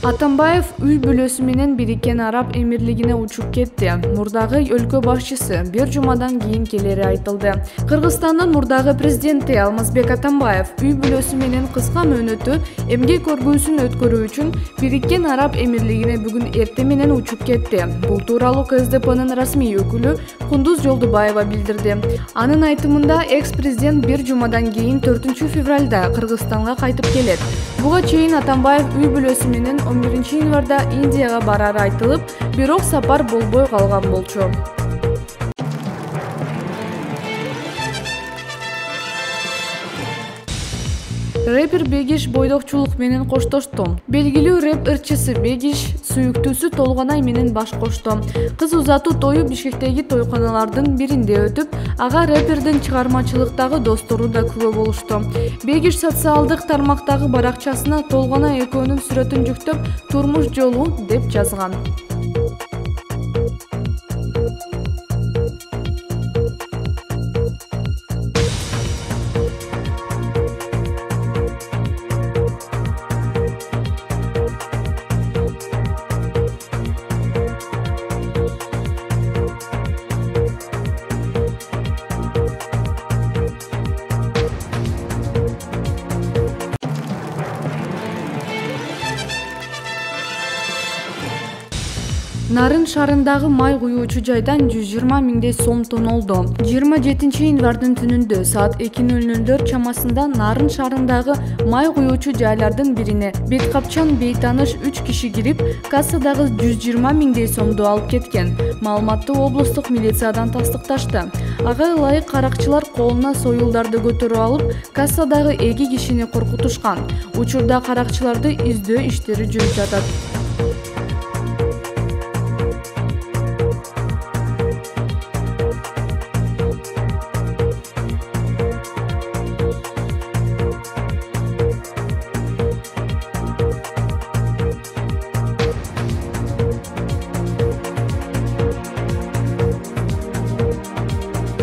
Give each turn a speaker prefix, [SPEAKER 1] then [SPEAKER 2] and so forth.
[SPEAKER 1] Атамбаев үй бүлөсү менен Бириккен Араб Эмирлигине учуп кетти. Мурдагы өлкө башчысы бир жумадан кийин келери айтылды. Кыргызстандын мурдагы президенти Алмазбек Атамбаев үй бүлөсү менен кыска мөөнөттө эмгек көргүүсүн өткөрүү үчүн Бириккен Араб Эмирлигине бүгүн эртең менен учуп кетти. Бул тууралуу КСДПнын расмий өкүлү Кундуз Жолдубаева билдирди. Анын айтымында экс-президент бир жумадан кийин 4 февралда Кыргызстанга кайтып келет. Буга чейин Атамбаев үй бүлөсү менен 11 январда Индияга барары айтылып, бирок сапар болбой калган болчу. Рэпер Бегиш бойдокчулук менен коштошту. Белгилүү рэп ырчысы Бегиш сүйүктүүсү Толгонай менен баш кошту. Кыз узатуу тою Бишкектеги тойканалардын биринде өтүп, ага рэпердин чыгармачылыктагы достору да күбө болушту. Бегиш социалдык тармактагы баракчасына Толгонай экөөнүн сүрөтүн жүктөп, турмуш жолу деп жазган. Нарын шаарындагы май куюучу жайдан 120 миңдей сом тонолду. 27 январдын түнүндө саат 2:00 чамасында Нарын шаарындагы май куюучу жайлардын бирине беткапчан бейтаныш 3 киши кирип, кассадагы 120 миңдей сомду алып кеткен. Маалыматты облустук милициядан тастыкташты. Ага ылайык каракчылар колуна союлдарды көтөрүп алып, кассадагы 2 кишини коркутушкан. Учурда каракчыларды издөө иштери жүрүп жатат.